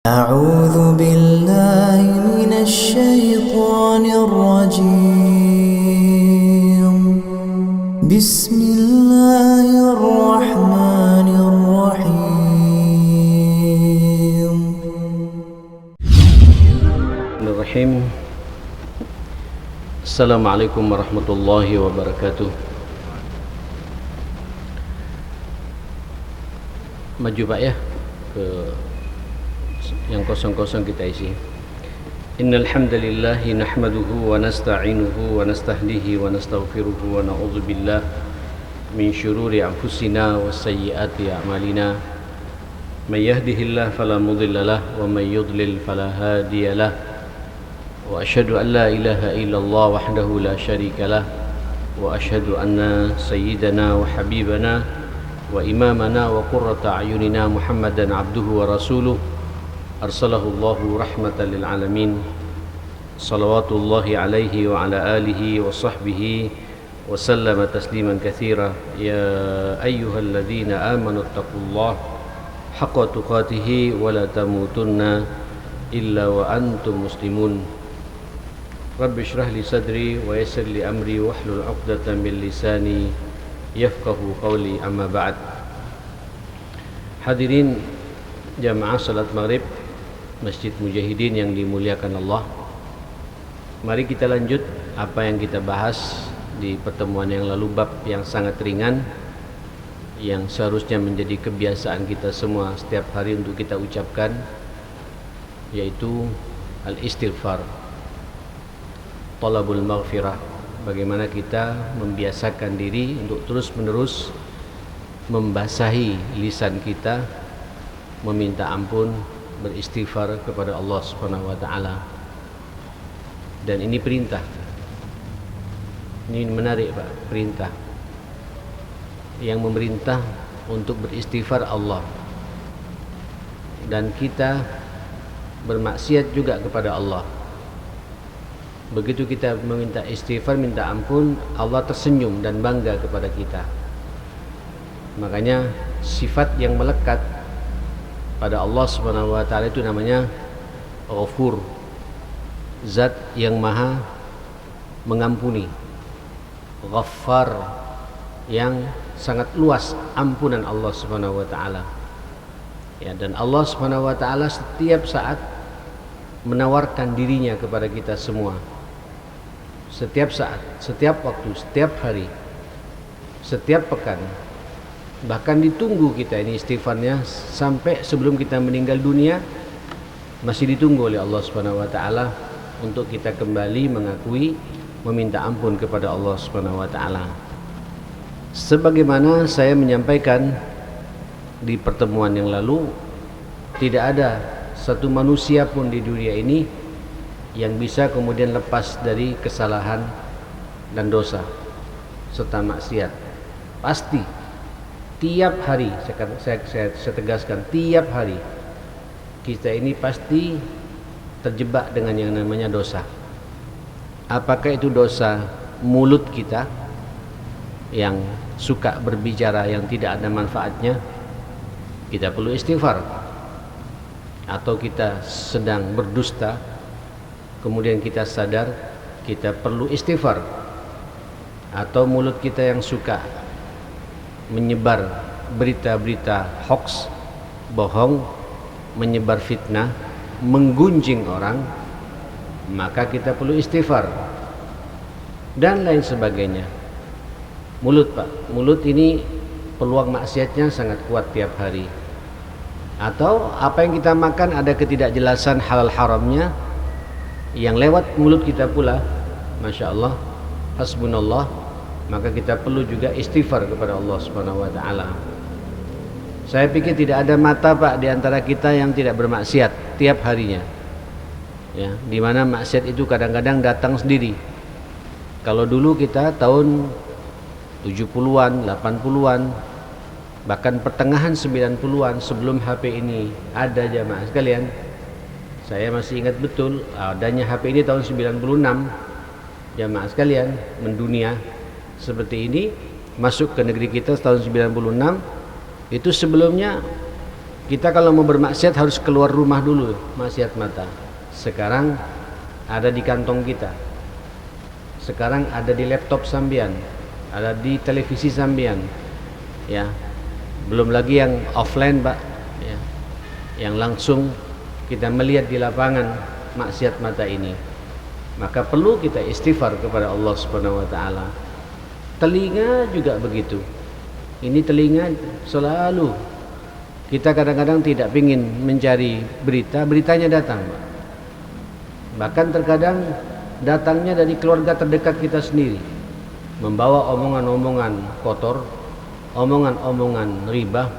أعوذ بالله من الشيطان الرجيم بسم الله الرحمن الرحيم Bismillahirrahmanirrahim. Assalamualaikum warahmatullahi wabarakatuh. Maju Pak ya ke yang kosong-kosong kita isi. Innal hamdalillahi nahmaduhu wa nasta'inuhu wa nastahdihi wa nastaghfiruhu wa na'udzu billahi min syururi anfusina wa sayyiati a'malina. May yahdihillahu fala mudilla lahu wa may yudlil fala hadiya lahu. Wa asyhadu an la ilaha illallah wahdahu la syarika lah wa asyhadu anna sayyidana wa habibana wa imamana wa qurrata a'yunina Muhammadan abduhu wa rasuluh arsalahu Allahu rahmatan lil alamin. Salawatullahi alaihi wa ala alihi wa sahbihi wa sallama tasliman katsira. Ya ayyuhalladzina amanu taqullaha haqqa tuqatih wa la tamutunna illa wa antum muslimun. Rabbi syrah li sadri wa yassir li amri wahlul 'uqdatam min lisani yafqahu qawli, amma ba'd. Hadirin jamaah salat maghrib Masjid Mujahidin yang dimuliakan Allah, mari kita lanjut apa yang kita bahas di pertemuan yang lalu, bab yang sangat ringan yang seharusnya menjadi kebiasaan kita semua setiap hari untuk kita ucapkan, yaitu al-istighfar, talabul maghfirah. Bagaimana kita membiasakan diri untuk terus-menerus membasahi lisan kita, meminta ampun, beristighfar kepada Allah Subhanahu wa taala. Dan ini perintah. Ini menarik Pak, perintah. Yang memerintah untuk beristighfar Allah. Dan kita bermaksiat juga kepada Allah. Begitu kita meminta istighfar, minta ampun, Allah tersenyum dan bangga kepada kita. Makanya sifat yang melekat pada Allah Subhanahu wa taala itu namanya Ghafur, zat yang maha mengampuni. Ghaffar, yang sangat luas ampunan Allah Subhanahu wa taala. Ya, dan Allah Subhanahu wa taala setiap saat menawarkan dirinya kepada kita semua. Setiap saat, setiap waktu, setiap hari, setiap pekan. Bahkan ditunggu kita ini istighfarnya sampai sebelum kita meninggal dunia, masih ditunggu oleh Allah Subhanahu wa taala untuk kita kembali mengakui, meminta ampun kepada Allah Subhanahu wa taala. Sebagaimana saya menyampaikan di pertemuan yang lalu, tidak ada satu manusia pun di dunia ini yang bisa kemudian lepas dari kesalahan dan dosa serta maksiat. Pasti tiap hari, saya tegaskan, tiap hari kita ini pasti terjebak dengan yang namanya dosa. Apakah itu dosa mulut kita yang suka berbicara yang tidak ada manfaatnya, kita perlu istighfar. Atau kita sedang berdusta, kemudian kita sadar kita perlu istighfar. Atau mulut kita yang suka menyebar berita-berita hoax, bohong, menyebar fitnah, menggunjing orang, maka kita perlu istighfar. Dan lain sebagainya. Mulut Pak, mulut ini peluang maksiatnya sangat kuat tiap hari. Atau apa yang kita makan ada ketidakjelasan halal haramnya yang lewat mulut kita pula, Masya Allah, hasbunallah. Maka kita perlu juga istighfar kepada Allah Subhanahu wa taala. Saya pikir tidak ada mata Pak di antara kita yang tidak bermaksiat tiap harinya. Ya, di mana maksiat itu kadang-kadang datang sendiri. Kalau dulu kita tahun 70-an, 80-an, bahkan pertengahan 90-an sebelum HP ini ada, jamaah sekalian, saya masih ingat betul adanya HP ini tahun 96, jamaah sekalian, mendunia seperti ini masuk ke negeri kita tahun 96. Itu sebelumnya Kita kalau mau bermaksiat harus keluar rumah dulu, maksiat mata. Sekarang ada di kantong kita. Sekarang ada di laptop sambian, ada di televisi sambian. Ya. Belum lagi yang offline, Pak. Ya. Yang langsung kita melihat di lapangan maksiat mata ini. Maka perlu kita istighfar kepada Allah Subhanahu wa taala. Telinga juga begitu. Ini telinga selalu kita kadang-kadang tidak ingin mencari berita, beritanya datang. Bahkan terkadang datangnya dari keluarga terdekat kita sendiri, membawa omongan-omongan kotor, omongan-omongan riba,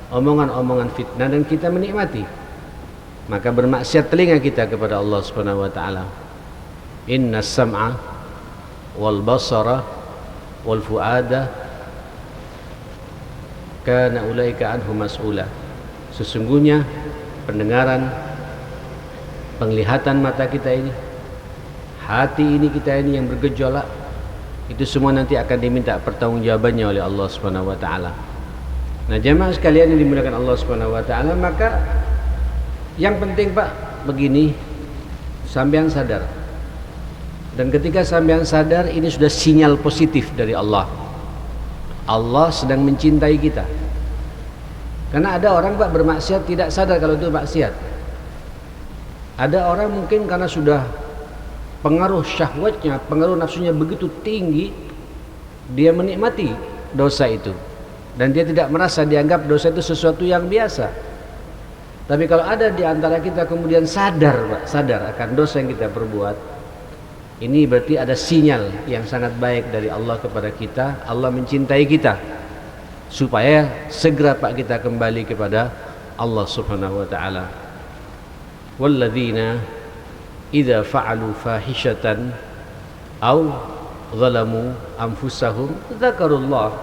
omongan-omongan fitnah, dan kita menikmati. Maka bermaksiat telinga kita kepada Allah Subhanahu wa taala. Inna sam'a wal basara wal fuada kana ulaika anhu mas'ula. Sesungguhnya pendengaran, penglihatan mata kita ini, hati ini kita ini yang bergejolak, itu semua nanti akan diminta pertanggungjawabannya oleh Allah Subhanahu wa taala. Nah, jemaah sekalian yang dimuliakan Allah Subhanahu wa taala, maka yang penting Pak begini, sampean sadar. Dan ketika sampean sadar, ini sudah sinyal positif dari Allah. Allah sedang mencintai kita. Karena ada orang Pak bermaksiat tidak sadar kalau itu maksiat. Ada orang mungkin karena sudah pengaruh syahwatnya, pengaruh nafsunya begitu tinggi, dia menikmati dosa itu. Dan dia tidak merasa, dianggap dosa itu sesuatu yang biasa. Tapi kalau ada di antara kita kemudian sadar Pak, sadar akan dosa yang kita perbuat, ini berarti ada sinyal yang sangat baik dari Allah kepada kita. Allah mencintai kita, supaya segera Pak kita kembali kepada Allah Subhanahu wa taala. Walladzina idza fa'alu fahishatan aw zalamu anfusahum dzakarullah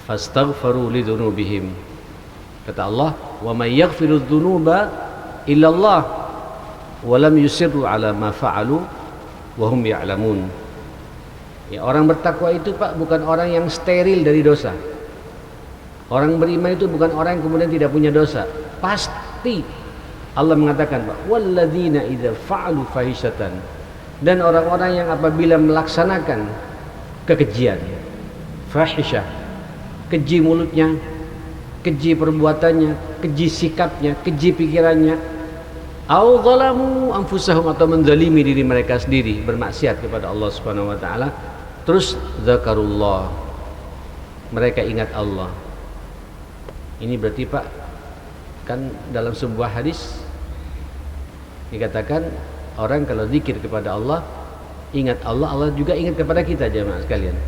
fastaghfaru lidzunubihim. Kata Allah, wa may yaghfiru dzunuba illallah wa lam yusirru ala ma fa'alu wahum ya'lamun. Ya, orang bertakwa itu Pak bukan orang yang steril dari dosa. Orang beriman itu bukan orang yang kemudian tidak punya dosa. Pasti Allah mengatakan Pak, walladzina idza fa'alu fahishatan, dan orang-orang yang apabila melaksanakan kekejian, fahisyah, keji mulutnya, keji perbuatannya, keji sikapnya, keji pikirannya, au zalamu anfusahum, atau menzalimi diri mereka sendiri, bermaksiat kepada Allah Subhanahu wa taala, terus zakarullah, mereka ingat Allah. Ini berarti Pak, kan dalam sebuah hadis dikatakan orang kalau zikir kepada Allah, ingat Allah, Allah juga ingat kepada kita, jemaah sekalian.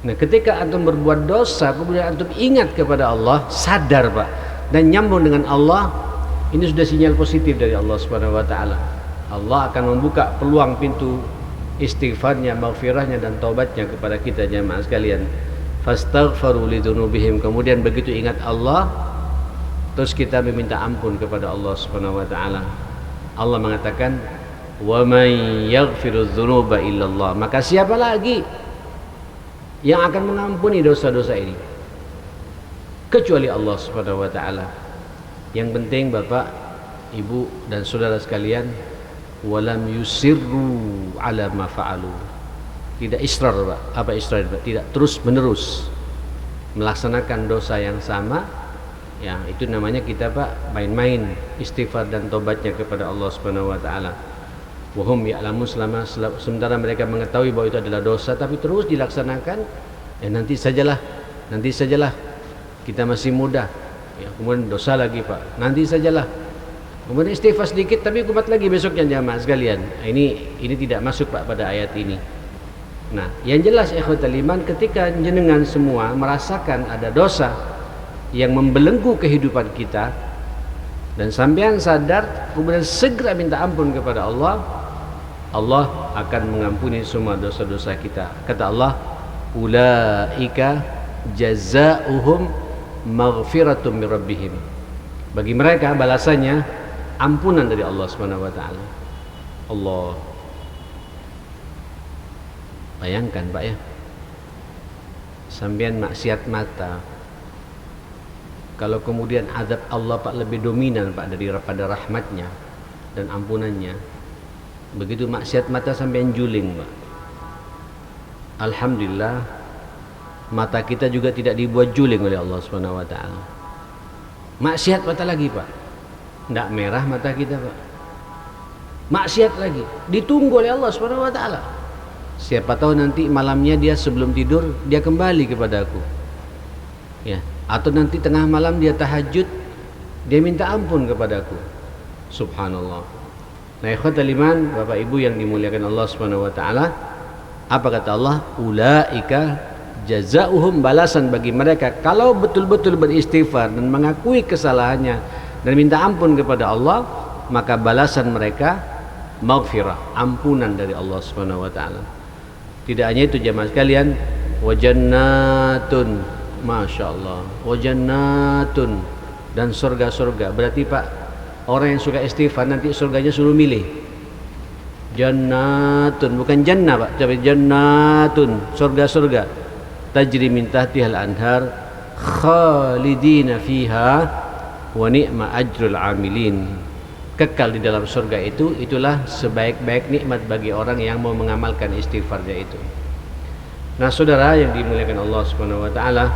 Nah, ketika antum berbuat dosa kemudian antum ingat kepada Allah, sadar Pak, dan nyambung dengan Allah, ini sudah sinyal positif dari Allah Subhanahu wa taala. Allah akan membuka peluang pintu istighfarnya, maghfirahnya dan taubatnya kepada kita, jemaah sekalian. Fastaghfaru lidzunubihim, kemudian begitu ingat Allah, terus kita meminta ampun kepada Allah Subhanahu wa taala. Allah mengatakan, "Wa may yaghfiru dzunuba illallah." Maka siapa lagi yang akan mengampuni dosa-dosa ini kecuali Allah Subhanahu wa taala. Yang penting Bapak, Ibu dan saudara sekalian, walam yusirru ala ma fa'alu. Tidak israr Pak. Apa israr Pak? Tidak terus menerus melaksanakan dosa yang sama. Ya, itu namanya kita Pak main-main istighfar dan tobatnya kepada Allah Subhanahu wa taala. Wa hum ya'lamun, sementara mereka mengetahui bahwa itu adalah dosa, tapi terus dilaksanakan. Nanti sajalah kita masih muda. Ya, kemudian dosa lagi Pak, nanti sajalah. Kemudian istighfar sedikit tapi kumat lagi besoknya, jamaah sekalian. Ini tidak masuk Pak pada ayat ini. Nah, yang jelas ikhwatal iman, ketika jenengan semua merasakan ada dosa yang membelenggu kehidupan kita dan sampean sadar, kemudian segera minta ampun kepada Allah, Allah akan mengampuni semua dosa-dosa kita. Kata Allah, ulaika jazaohum maghfiratum mir rabbihim. Bagi mereka balasannya ampunan dari Allah Subhanahu wa taala. Allah. Bayangkan Pak ya, sampean maksiat mata, Kalau kemudian azab Allah Pak lebih dominan Pak daripada rahmatnya dan ampunannya, begitu maksiat mata sampai juling Pak, alhamdulillah mata kita juga tidak dibuat juling oleh Allah Subhanahu wa taala. Maksiat mata lagi Pak, tidak merah mata kita Pak, maksiat lagi ditunggu oleh Allah Subhanahu wa taala. Siapa tahu nanti malamnya dia sebelum tidur dia kembali kepada aku, ya, atau nanti tengah malam dia tahajud, dia minta ampun kepadaku. Subhanallah. Nah, ikhwatal iman, Bapak Ibu yang dimuliakan Allah Subhanahu wa taala, apa kata Allah? Ulaika jazaohum, balasan bagi mereka kalau betul-betul beristighfar dan mengakui kesalahannya dan minta ampun kepada Allah, maka balasan mereka maghfirah, ampunan dari Allah Subhanahu wa taala. Tidak hanya itu jemaah sekalian, wa jannatun, masyaallah, wa jannatun, dan surga-surga. Berarti Pak, orang yang suka istighfar nanti surganya suruh milih. Jannatun, bukan jannah Pak, tapi jannatun, surga-surga. Tajri min tahtihal anhar khalidina fiha wa ni'ma ajrul amilin. Kekal di dalam surga itu, itulah sebaik-baik nikmat bagi orang yang mau mengamalkan istighfarnya itu. Nah, saudara yang dimuliakan Allah Subhanahu wa taala,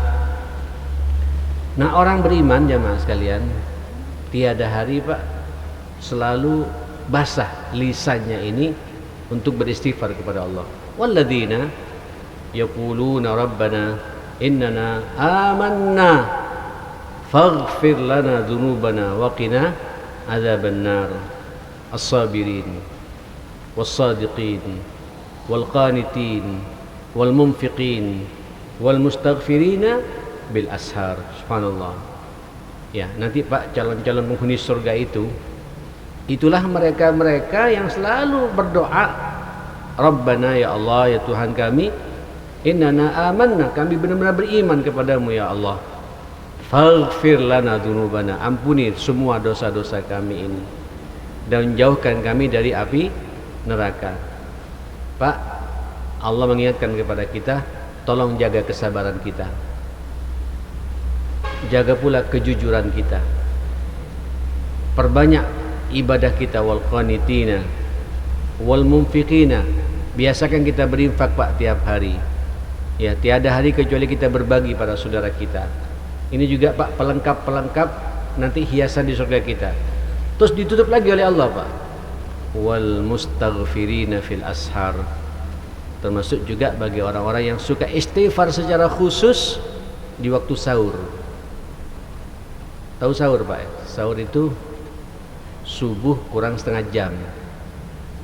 nah orang beriman jamaah sekalian, tiada hari Pak selalu basah lisannya ini untuk beristighfar kepada Allah. Walladzina yaquluna rabbana innana amanna faghfir lana dzunubana wa qina adzaban nar. As-sabirin was-sadiqin wal-qanitin wal-munfiqin wal-mustaghfirina bil ashar. Subhanallah. Ya, nanti Pak calon-calon penghuni surga itu, itulah mereka-mereka yang selalu berdoa, Rabbana, ya Allah, ya Tuhan kami, innana amanna, kami benar-benar beriman kepadamu ya Allah, faghfir lana dzunubana, ampuni semua dosa-dosa kami ini dan jauhkan kami dari api neraka. Pak, Allah mengingatkan kepada kita, tolong jaga kesabaran kita, jaga pula kejujuran kita, perbanyak ibadah kita, wal qanitina wal munfiqina, biasakan kita berinfak Pak tiap hari. Ya, tiada hari kecuali kita berbagi pada saudara kita. Ini juga Pak pelengkap nanti hiasan di surga kita. Terus ditutup lagi oleh Allah Pak, wal mustaghfirina fil ashar, termasuk juga bagi orang-orang yang suka istighfar secara khusus di waktu sahur. Tahu sahur Pak? Sahur itu subuh kurang setengah jam.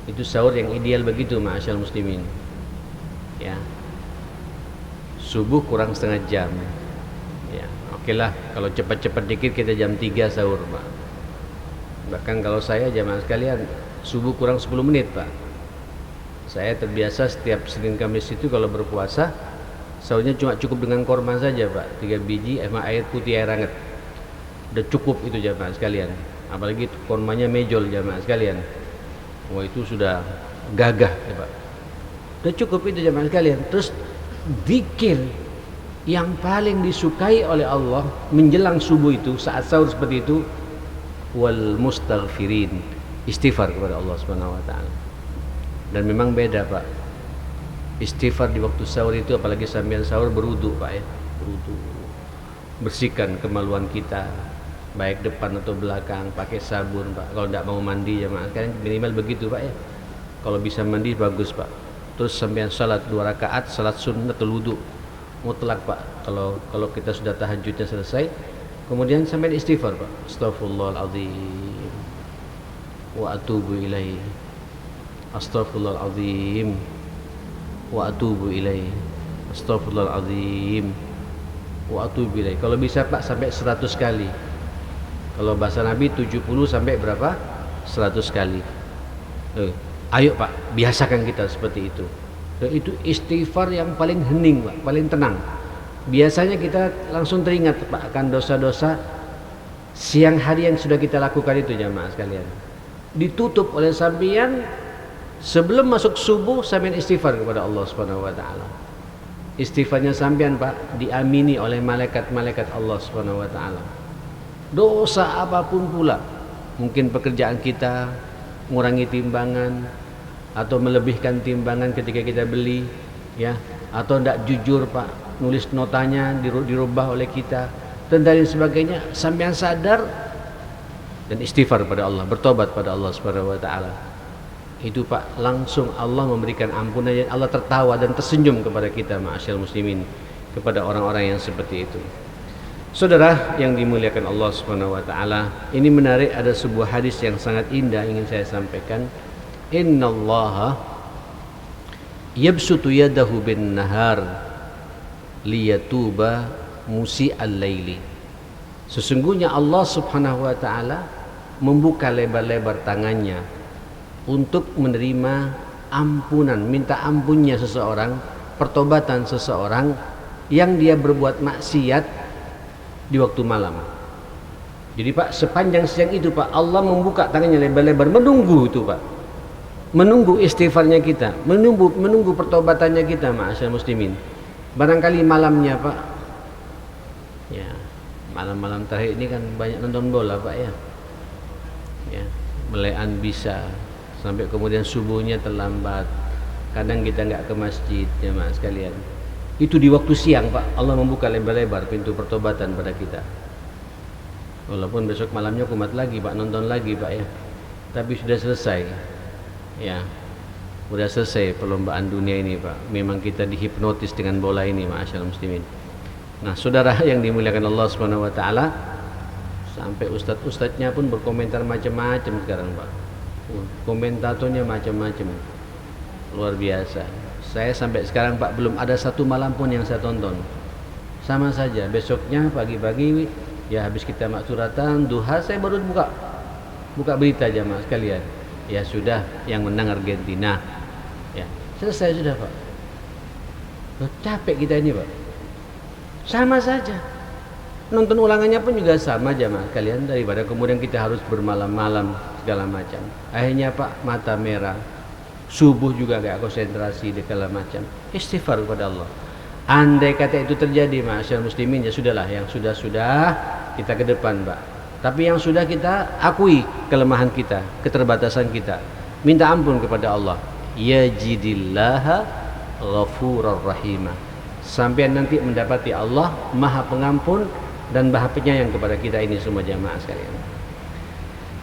Itu sahur yang ideal begitu ma'asyal muslimin. Ya. Subuh kurang setengah jam. Ya, oke lah, kalau cepat-cepat dikit kita jam 3 sahur Pak. Bahkan kalau saya jamaah sekalian, subuh kurang 10 menit Pak. Saya terbiasa setiap Senin Kamis itu kalau berpuasa, sahurnya cuma cukup dengan korma saja Pak, 3 biji sama air putih air hangat. Udah cukup itu jamaah sekalian. Apalagi kormanya mejol jamaah sekalian. Wah, itu sudah gagah ya Pak. Udah cukup itu jamaah sekalian. Terus zikir yang paling disukai oleh Allah menjelang subuh itu, saat sahur seperti itu, wal mustaghfirin, istighfar kepada Allah Subhanahu wa taala. Dan memang beda Pak, istighfar di waktu sahur itu, apalagi sambil sahur berwudu Pak ya, berwudu, bersihkan kemaluan kita baik depan atau belakang, pakai sabun Pak. Kalau tidak mau mandi jemaah sekalian, minimal begitu Pak ya. Kalau bisa mandi bagus Pak. Terus sambil salat 2 rakaat, salat sunnatul wudu mutlak Pak. Kalau kita sudah tahajudnya selesai, kemudian sampai istighfar Pak, astaghfirullahaladzim wa atubu ilaih, astaghfirullahaladzim wa atubu ilaih, astaghfirullahaladzim wa atubu ilaih. Kalau bisa Pak sampai 100 kali. Kalau bahasa Nabi 70 sampai berapa? 100 kali. Ayo Pak, biasakan kita seperti itu. Itu istighfar yang paling hening Pak, paling tenang. Biasanya kita langsung teringat Pak akan dosa-dosa siang hari yang sudah kita lakukan itu jamaah sekalian. Ditutup oleh sambian sebelum masuk subuh sambian istighfar kepada Allah Subhanahu wa taala. Istighfarnya sambian Pak diamini oleh malaikat-malaikat Allah Subhanahu wa taala. dosa apapun pula, mungkin pekerjaan kita mengurangi timbangan atau melebihkan timbangan ketika kita beli, ya, atau tidak jujur Pak, nulis notanya dirubah oleh kita dan lain sebagainya, sampean sadar dan istighfar pada Allah, bertobat pada Allah Subhanahu wa taala. Itu Pak, langsung Allah memberikan ampunan dan Allah tertawa dan tersenyum kepada kita ma'asyiral muslimin, kepada orang-orang yang seperti itu. Saudara yang dimuliakan Allah Subhanahu wa taala, ini menarik, ada sebuah hadis yang sangat indah ingin saya sampaikan. Innallaha yabsutu yadahu bin nahar liyatuba musi'al laili. Sesungguhnya Allah Subhanahu wa taala membuka lebar-lebar tangannya untuk menerima ampunan, minta ampunnya seseorang, pertobatan seseorang yang dia berbuat maksiat di waktu malam. Jadi Pak, sepanjang siang itu Pak, Allah membuka tangannya lebar-lebar menunggu itu Pak, menunggu istighfarnya kita, menunggu pertobatannya kita ma'asyiral muslimin. Barangkali malamnya Pak, ya, malam-malam terakhir ini kan banyak nonton bola Pak, ya, ya, melean bisa sampai kemudian subuhnya terlambat, kadang kita nggak ke masjid, jemaah sekalian. Itu di waktu siang Pak, Allah membuka lebar-lebar pintu pertobatan pada kita. Walaupun besok malamnya kumat lagi Pak, nonton lagi Pak, ya, tapi sudah selesai, ya, sudah selesai perlombaan dunia ini Pak. Memang kita dihipnotis dengan bola ini ma'asyiral muslimin. Nah saudara yang dimuliakan Allah Subhanahu wa taala, sampai ustadz-ustadznya pun berkomentar macam-macam sekarang Pak. Komentatornya macam-macam, luar biasa. Saya sampai sekarang Pak belum ada satu malam pun yang saya tonton. Sama saja, besoknya pagi-pagi, ya habis kita maksuratan duha, saya baru buka berita jamaah sekalian. Ya sudah, yang menang Argentina. Ya, selesai sudah Pak. Loh, capek kita ini Pak. Sama saja. Nonton ulangannya pun juga sama jamaah sekalian, daripada kemudian kita harus bermalam-malam segala macam. Akhirnya Pak mata merah. Subuh juga gak konsentrasi di segala macam. Istighfar kepada Allah. Andai kata itu terjadi ma'asyiral muslimin, ya sudahlah, yang sudah-sudah kita ke depan Pak. Tapi yang sudah kita akui kelemahan kita, keterbatasan kita. Minta ampun kepada Allah. Yajidillaha ghafurur rahimah. Sampai nanti mendapati Allah Maha Pengampun dan Maha Penyayang kepada kita ini semua jamaah sekalian.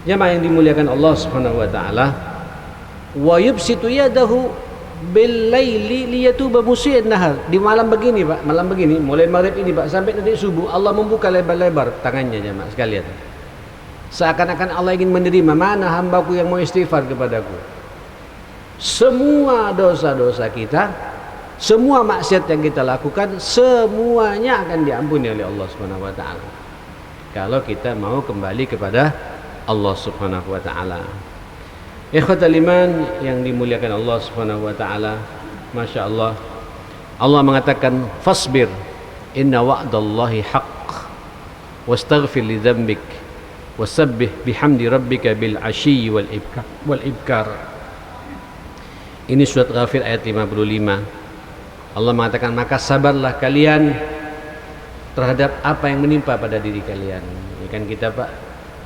Jamaah yang dimuliakan Allah Subhanahu wa taala, wa yubsitu yadahu bil laili liyatuba musii'an nahar. Di malam begini Pak, malam begini mulai maghrib ini Pak sampai nanti subuh, Allah membuka lebar-lebar tangannya jamaah sekalian. Seakan-akan Allah ingin menerima, mana hambaku yang mau istighfar kepadaku. Semua dosa-dosa kita, semua maksiat yang kita lakukan, semuanya akan diampuni oleh Allah Subhanahu wa taala kalau kita mau kembali kepada Allah Subhanahu wa taala. Ikhwatal iman yang dimuliakan Allah Subhanahu wa taala, Masya Allah, Allah mengatakan fasbir inna wa'dallahi haqq wastaghfir li dzambik wasabbih bihamdi rabbika bil ashyi wal ibkar. Ini surat Ghafir ayat 55. Allah mengatakan, maka sabarlah kalian terhadap apa yang menimpa pada diri kalian. Ini kan kita Pak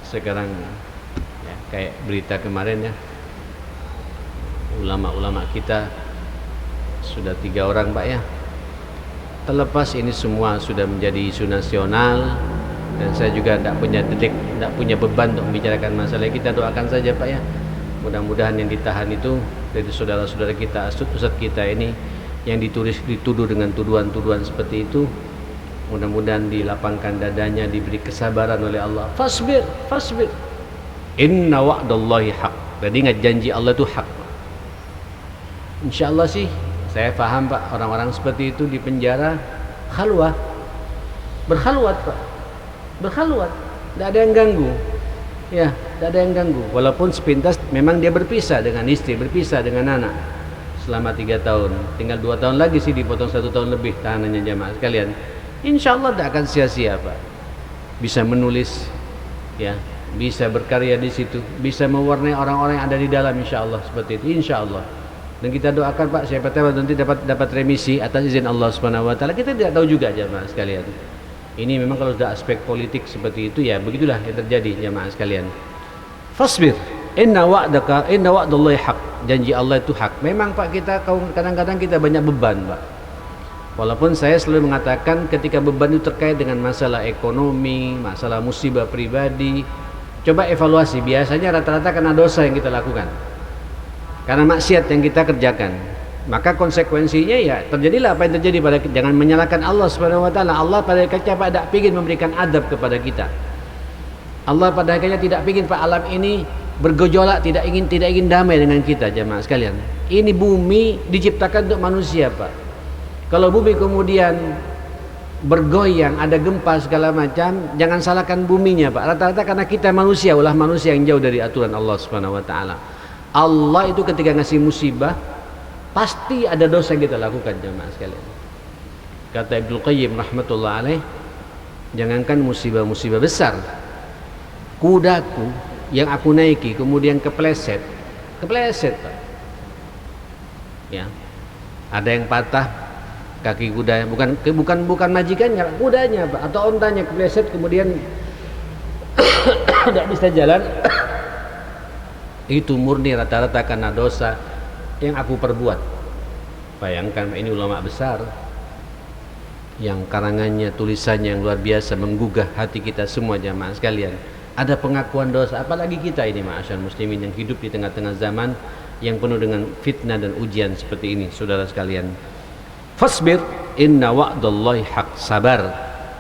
sekarang, ya, kayak berita kemarin, ya, ulama-ulama kita sudah 3 orang Pak, ya. Terlepas ini semua sudah menjadi isu nasional, dan saya juga tidak punya beban untuk membicarakan masalah. Kita doakan saja Pak, ya, mudah-mudahan yang ditahan itu dari saudara-saudara kita, ustadz kita ini yang dituduh dengan tuduhan-tuduhan seperti itu, mudah-mudahan dilapangkan dadanya, diberi kesabaran oleh Allah. Fasbir inna wa'dallahi haq. Jadi ingat, janji Allah itu hak. Insyaallah sih, saya paham Pak, orang-orang seperti itu di penjara berkhalwat Pak, tidak ada yang ganggu, ya, tidak ada yang ganggu. Walaupun sepintas memang dia berpisah dengan istri, berpisah dengan anak selama 3 tahun, tinggal 2 tahun lagi sih dipotong 1 tahun lebih tahanannya jamaah sekalian. Insyaallah tidak akan sia-sia Pak, bisa menulis, ya, bisa berkarya di situ, bisa mewarnai orang-orang yang ada di dalam, insyaallah seperti itu, insyaallah. Dan kita doakan Pak, siapa tahu nanti dapat remisi atas izin Allah Subhanahu wa taala. Kita tidak tahu juga jamaah sekalian. Ini memang kalau sudah aspek politik seperti itu, ya begitulah yang terjadi jamaah sekalian. Fasbir, inna wa'dallahi haq. Janji Allah itu hak. Memang Pak, kita kadang-kadang kita banyak beban Pak. Walaupun saya selalu mengatakan ketika beban itu terkait dengan masalah ekonomi, masalah musibah pribadi, coba evaluasi. Biasanya rata-rata karena dosa yang kita lakukan, karena maksiat yang kita kerjakan. Maka konsekuensinya ya terjadilah apa yang terjadi pada kita. Jangan menyalahkan Allah Subhanahu wa taala. Allah pada akhirnya tidak ingin memberikan adab kepada kita. Allah pada akhirnya tidak ingin Pak alam ini bergejolak, tidak ingin damai dengan kita jamaah sekalian. Ini bumi diciptakan untuk manusia Pak. Kalau bumi kemudian bergoyang, ada gempa segala macam, jangan salahkan buminya Pak. Rata-rata karena kita manusia, ulah manusia yang jauh dari aturan Allah Subhanahu wa taala. Allah itu ketika ngasih musibah pasti ada dosa yang kita lakukan jemaah sekalian. Kata Ibnu Qayyim rahmatullah alaih, jangankan musibah-musibah besar, kudaku yang aku naiki kemudian kepleset Pak. Ya, ada yang patah kaki kuda, bukan majikannya, kudanya Pak, atau ontanya kepleset kemudian tidak bisa jalan. Itu murni rata-rata karena dosa yang aku perbuat. Bayangkan ini ulama besar yang karangannya, tulisannya yang luar biasa menggugah hati kita semua jamaah sekalian. Ada pengakuan dosa, apalagi kita ini ma'asyar muslimin yang hidup di tengah-tengah zaman yang penuh dengan fitnah dan ujian seperti ini. Saudara sekalian, fasbir inna wa'dallahi haq. Sabar,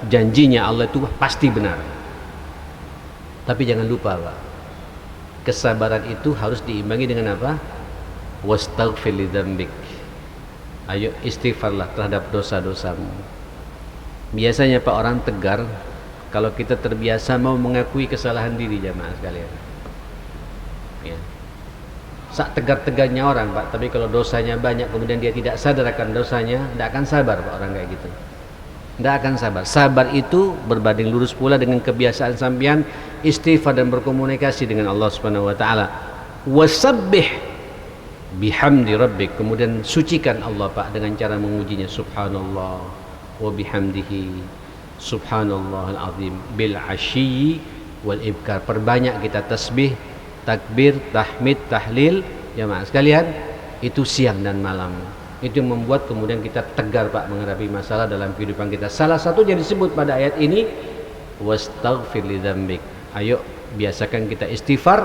janjinya Allah itu pasti benar. Tapi jangan lupa Pak, kesabaran itu harus diimbangi dengan apa? Wastaghfir li dzambik. Ayo istighfarlah terhadap dosa-dosamu. Biasanya Pak orang tegar kalau kita terbiasa mau mengakui kesalahan diri jamaah sekalian. Ya. Sak tegar-tegarnya orang Pak, tapi kalau dosanya banyak kemudian dia tidak sadar akan dosanya, tidak akan sabar Pak orang kayak gitu. Tidak akan sabar. Sabar itu berbanding lurus pula dengan kebiasaan sampean istighfar dan berkomunikasi dengan Allah Subhanahu wa taala. Wasabbih bihamdi rabbik, kemudian sucikan Allah Pak dengan cara memujinya, subhanallah wa bihamdihi subhanallahal azim bil asyi wal ibkar. Perbanyak kita tasbih, takbir, tahmid, tahlil jemaah sekalian, itu siang dan malam. Itu yang membuat kemudian kita tegar Pak menghadapi masalah dalam kehidupan kita. Salah satunya disebut pada ayat ini wastaghfir li dzambik. Ayo biasakan kita istighfar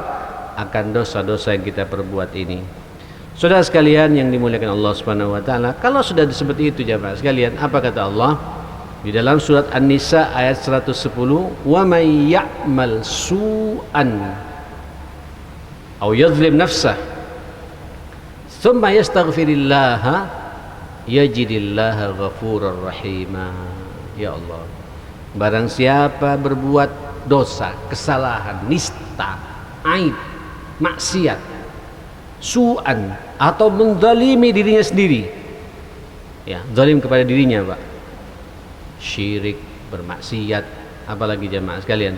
akan dosa-dosa yang kita perbuat ini. Saudara sekalian yang dimuliakan Allah Subhanahu wa taala, kalau sudah seperti itu jemaah sekalian, apa kata Allah di dalam surat An-Nisa ayat 110, "Wa may ya'mal su'an aw yadhlim nafsah tsumma yastaghfirillaha yajidillaha ghafurar rahima." Ya Allah, barang siapa berbuat dosa, kesalahan, nista, aib, maksiat, su'an atau menzalimi dirinya sendiri, ya, zalim kepada dirinya Pak, syirik, bermaksiat, apalagi jamaah sekalian,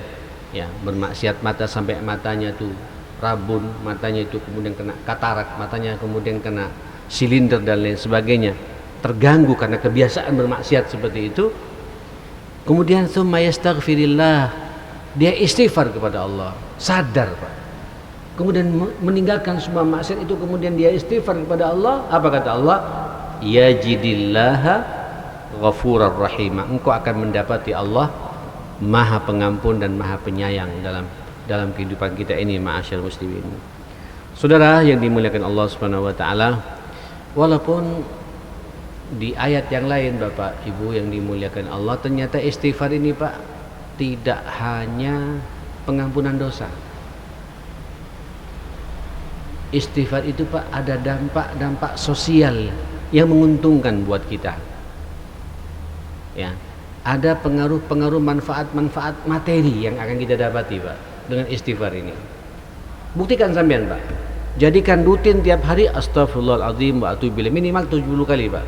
ya, bermaksiat mata sampai matanya tuh rabun, matanya itu kemudian kena katarak, matanya kemudian kena silinder dan lain sebagainya, terganggu karena kebiasaan bermaksiat seperti itu. Kemudian tsumma yastaghfirillah, dia istighfar kepada Allah, sadar Pak, kemudian meninggalkan semua maksiat itu, kemudian dia istighfar kepada Allah. Apa kata Allah? Yajidillaha ghafurar rahimah. Engkau akan mendapati Allah Maha Pengampun dan Maha Penyayang dalam kehidupan kita ini ma'asyar muslimin. Saudara yang dimuliakan Allah Subhanahu wa taala, walaupun di ayat yang lain Bapak Ibu yang dimuliakan Allah, ternyata istighfar ini Pak tidak hanya pengampunan dosa. Istighfar itu Pak ada dampak sosial yang menguntungkan buat kita. Ya, ada pengaruh manfaat materi yang akan kita dapati Pak dengan istighfar ini. Buktikan sampean Pak. Jadikan rutin tiap hari astaghfirullahaladzim wa atubu ilaih, minimal 70 kali Pak.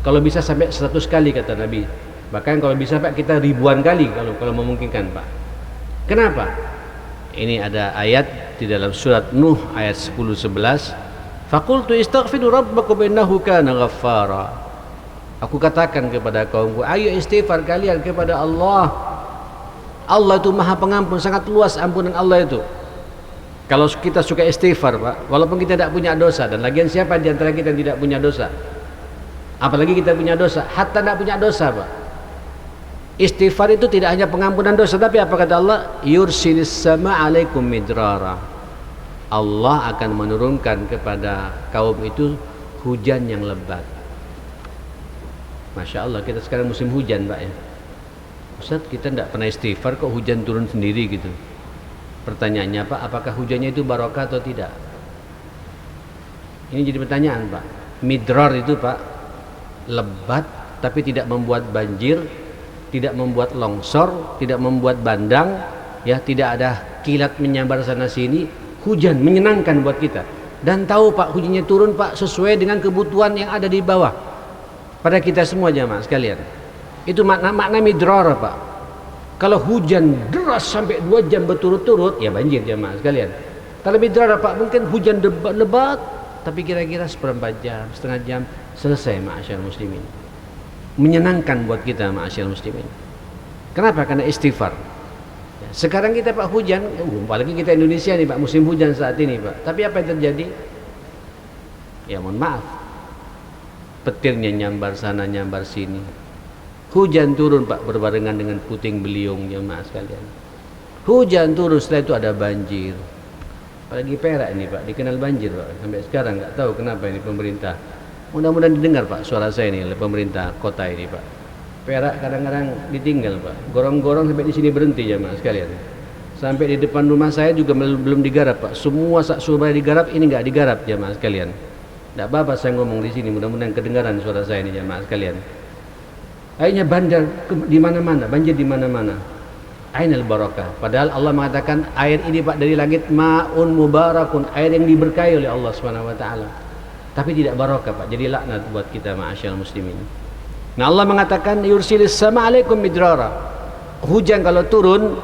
Kalau bisa sampai 100 kali kata Nabi. Bahkan kalau bisa Pak kita ribuan kali kalau memungkinkan Pak. Kenapa? Ini ada ayat di dalam surat Nuh ayat 10-11, faqultu istaghfiru rabbakum innahu kana ghaffara Aku katakan kepada kaumku, ayo istighfar kalian kepada Allah. Allah itu Maha Pengampun, sangat luas ampunan Allah itu. Kalau kita suka istighfar, Pak, walaupun kita tidak punya dosa, dan lagian siapa di antara kita yang tidak punya dosa? Apalagi kita punya dosa, hatta tidak punya dosa, Pak. Istighfar itu tidak hanya pengampunan dosa, tapi apa kata Allah? Yursilis sama alaikum midrara. Allah akan menurunkan kepada kaum itu hujan yang lebat. Masya Allah, kita sekarang musim hujan, Pak ya. Ustaz, kita tidak pernah istighfar kok hujan turun sendiri gitu. Pertanyaannya Pak, apakah hujannya itu barokah atau tidak? Ini jadi pertanyaan Pak. Midrar itu Pak, lebat tapi tidak membuat banjir, tidak membuat longsor, tidak membuat bandang, ya, tidak ada kilat menyambar sana sini. Hujan menyenangkan buat kita. Dan tahu Pak, hujannya turun Pak sesuai dengan kebutuhan yang ada di bawah. Pada kita semua jamaah sekalian. Itu makna midrar Pak. Kalau hujan deras sampai 2 jam berturut-turut, ya banjir jamaah sekalian. Kalau midrar Pak, mungkin hujan lebat tapi kira-kira seperempat jam, setengah jam selesai ma'asyar muslimin. Menyenangkan buat kita ma'asyar muslimin. Kenapa? Karena istighfar. Sekarang kita Pak hujan, apalagi kita Indonesia nih Pak, musim hujan saat ini Pak. Tapi apa yang terjadi? Ya mohon maaf, petirnya nyambar sana nyambar sini. Hujan turun Pak berbarengan dengan puting beliung jemaah sekalian. Hujan turun, setelah itu ada banjir. Apalagi Perak ini Pak, dikenal banjir Pak. Sampai sekarang nggak tahu kenapa ini pemerintah. Mudah-mudahan didengar Pak suara saya ini oleh pemerintah kota ini Pak. Perak kadang-kadang ditinggal Pak. Gorong-gorong sampai di sini berhenti jemaah sekalian. Sampai di depan rumah saya juga belum digarap Pak. Semua sak Surabaya digarap, ini nggak digarap jemaah sekalian. Tidak apa-apa saya ngomong di sini, mudah-mudahan kedengaran suara saya ini jemaah sekalian. Akhirnya bandar di mana-mana, banjir di mana-mana. Ainal barakah. Padahal Allah mengatakan air ini Pak dari langit ma'un mubarakun, air yang diberkahi oleh Allah Subhanahu wa taala. Tapi tidak barakah Pak, jadi laknat buat kita ma'asyal muslimin. Nah Allah mengatakan yursilis sama alaikum midrara. Hujan kalau turun,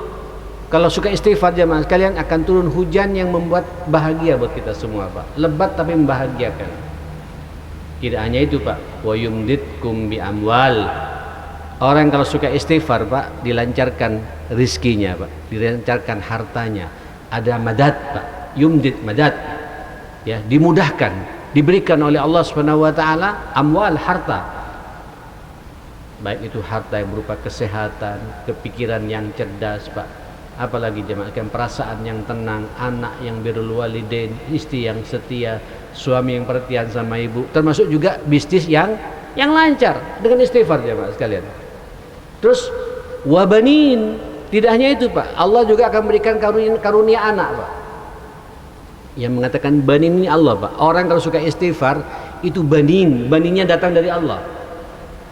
kalau suka istighfar jemaah sekalian, akan turun hujan yang membuat bahagia buat kita semua Pak. Lebat tapi membahagiakan. Tidak hanya itu Pak, wa yumditkum bi amwal. Orang kalau suka istighfar Pak, dilancarkan rizkinya Pak, dilancarkan hartanya. Ada madad Pak, yumdit madad. Ya, dimudahkan, diberikan oleh Allah Subhanahu wa taala amwal, harta. Baik itu harta yang berupa kesehatan, kepikiran yang cerdas Pak. Apalagi jemaah kan perasaan yang tenang, anak yang birrul walidain, istri yang setia, suami yang perhatian sama ibu, termasuk juga bisnis yang lancar dengan istighfar jemaah sekalian. Terus wabanin, tidak hanya itu Pak, Allah juga akan berikan karunia anak Pak. Yang mengatakan banin ini Allah Pak. Orang kalau suka istighfar itu baninnya datang dari Allah.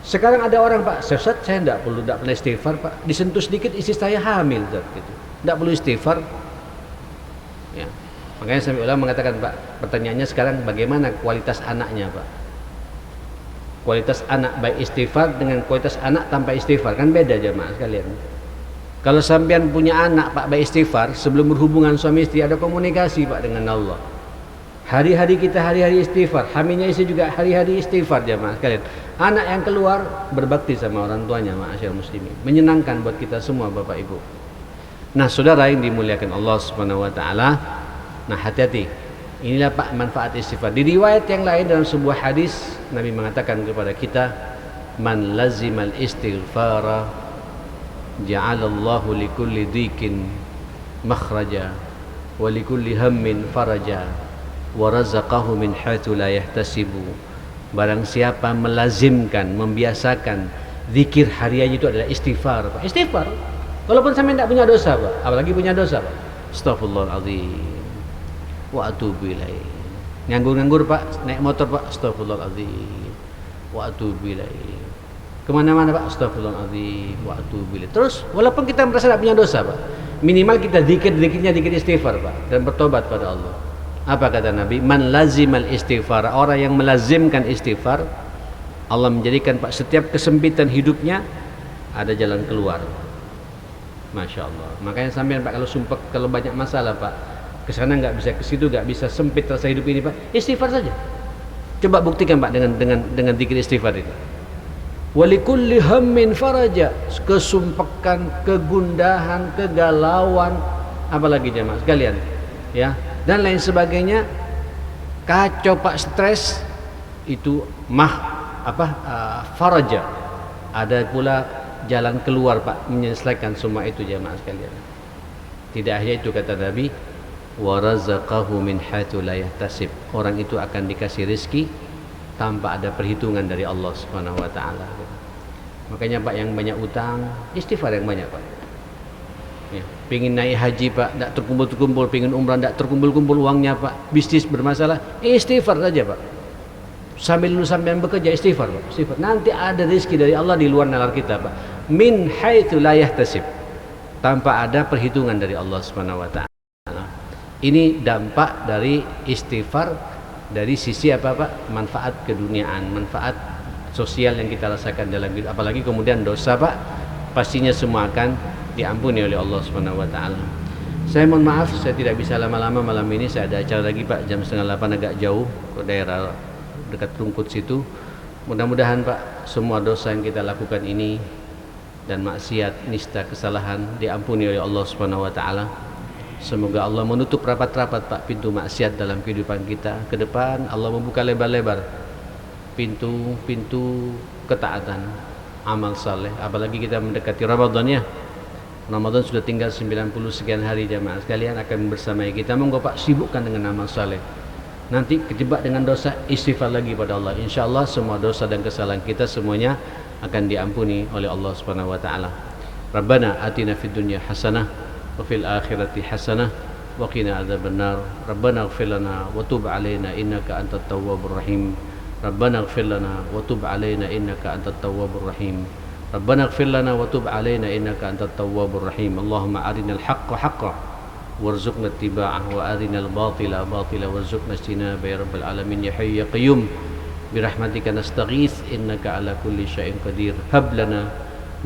Sekarang ada orang Pak, saya tidak pernah istighfar Pak, disentuh sedikit istri saya hamil gitu. Tidak perlu istighfar. Ya. Makanya sampai ulama mengatakan Pak, pertanyaannya sekarang bagaimana kualitas anaknya Pak? Kualitas anak baik istighfar dengan kualitas anak tanpa istighfar kan beda jemaah sekalian. Kalau sampean punya anak Pak baik istighfar, sebelum berhubungan suami istri ada komunikasi Pak dengan Allah. Hari-hari kita hari-hari istighfar, hamilnya istri juga hari-hari istighfar jemaah sekalian. Anak yang keluar berbakti sama orang tuanya ma'asyar muslimin. Menyenangkan buat kita semua Bapak Ibu. Nah, saudara yang dimuliakan Allah Subhanahu wa taala, nah hati-hati. Inilah Pak manfaat istighfar. Di riwayat yang lain dalam sebuah hadis Nabi mengatakan kepada kita, man lazimal istighfara ja'alallahu likulli dhikin makhraja wa likulli hammin faraja wa razaqahu min haitsu la yahtasibu. Barang siapa melazimkan, membiasakan zikir hariannya itu adalah istighfar Pak. Istighfar walaupun sampai tidak punya dosa Pak, apalagi punya dosa Pak. Astaghfirullahaladzim wa atubu ilaih. Nganggur-nganggur Pak, naik motor Pak, astaghfirullahaladzim wa atubu ilaih. Kemana-mana Pak, astaghfirullahaladzim wa atubu ilaih. Terus walaupun kita merasa tidak punya dosa Pak, minimal kita zikirnya zikir istighfar Pak, dan bertobat pada Allah. Apa kata Nabi? Man lazimal istighfar, orang yang melazimkan istighfar, Allah menjadikan Pak setiap kesempitan hidupnya ada jalan keluar. Masya Allah. Makanya sampean Pak kalau sumpah, kalau banyak masalah Pak, kesana nggak bisa, ke situ nggak bisa, sempit rasa hidup ini Pak, istighfar saja. Coba buktikan Pak dengan zikir istighfar itu. Walikulli hammin faraja, kesumpekan, kegundahan, kegalauan, apalagi jemaah sekalian, ya, dan lain sebagainya, kacau pak, stres, itu faraja, ada pula jalan keluar pak, menyelesaikan semua itu jemaah sekalian. Tidak hanya itu kata Nabi, wa razaqahu min haitsu la yahtasib, orang itu akan dikasih rezeki tanpa ada perhitungan dari Allah Subhanahu wa taala. Makanya Pak, yang banyak utang, istighfar yang banyak Pak. Ya, pengin naik haji Pak, tak terkumpul-terkumpul, pengin umrah tak terkumpul-kumpul uangnya Pak, bisnis bermasalah, istighfar saja Pak. Sambil bekerja istighfar Pak, istighfar. Nanti ada rezeki dari Allah di luar nalar kita Pak. Min haitsu la yahtasib, tanpa ada perhitungan dari Allah Subhanahu wa taala. Ini dampak dari istighfar dari sisi apa Pak? Manfaat keduniaan, manfaat sosial yang kita rasakan dalam hidup. Apalagi kemudian dosa Pak, pastinya semua akan diampuni oleh Allah Subhanahu wa taala. Saya mohon maaf, saya tidak bisa lama-lama malam ini, saya ada acara lagi Pak, jam 7:30 agak jauh ke daerah dekat Rungkut situ. Mudah-mudahan Pak, semua dosa yang kita lakukan ini dan maksiat, nista, kesalahan diampuni oleh Allah Subhanahu wa taala. Semoga Allah menutup rapat-rapat Pak pintu maksiat dalam kehidupan kita ke depan. Allah membuka lebar-lebar pintu-pintu ketaatan, amal saleh. Apalagi kita mendekati Ramadan ya. Ramadan sudah tinggal 90 sekian hari jamaah sekalian akan bersamai kita. Monggo Pak, sibukkan dengan amal saleh. Nanti kejebak dengan dosa, istighfar lagi pada Allah. Insyaallah semua dosa dan kesalahan kita semuanya akan diampuni oleh Allah Subhanahu wa taala. Rabbana atina fid dunya hasanah wa fil akhirati hasanah wa qina adzabannar. Rabbana ighfir lana wa tub 'alaina innaka antat tawwabur rahim. Rabbana ighfir lana wa tub 'alaina innaka antat tawwabur rahim. Rabbana ighfir lana wa tub 'alaina innaka antat tawwabur rahim. Allahumma arinal haqqo haqqan warzuqna ittiba'ah wa arinal batila batila warzuqna ijtinaba ya rabbal alamin ya hayyu ya qayyum birahmatika nastaghits innaka ala kulli syai'in qadir. Hab lana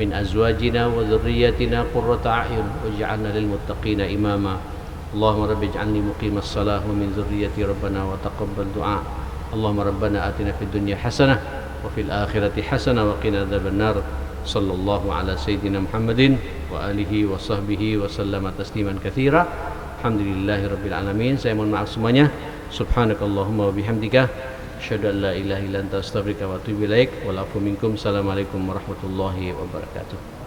min azwajina wa dhurriyyatina qurrata a'yun waj'alna lil muttaqina imama. Allahumma rabbi ij'alni muqimas shalah wa min dhurriyyati rabbana wa taqabbal du'a. Allahumma rabbana atina fid dunya hasanah wa fil akhirati hasanah wa qina adzabannar. Sallallahu ala sayyidina Muhammadin wa alihi wa sahbihi wa sallama tasliman katsira. Alhamdulillahi rabbil alamin. Saya mohon maaf semuanya. Subhanakallahumma wa bihamdika asyhadu an la ilaha illa anta astaghfiruka wa atubu ilaik. Wal afu minkum. Assalamualaikum warahmatullahi wabarakatuh.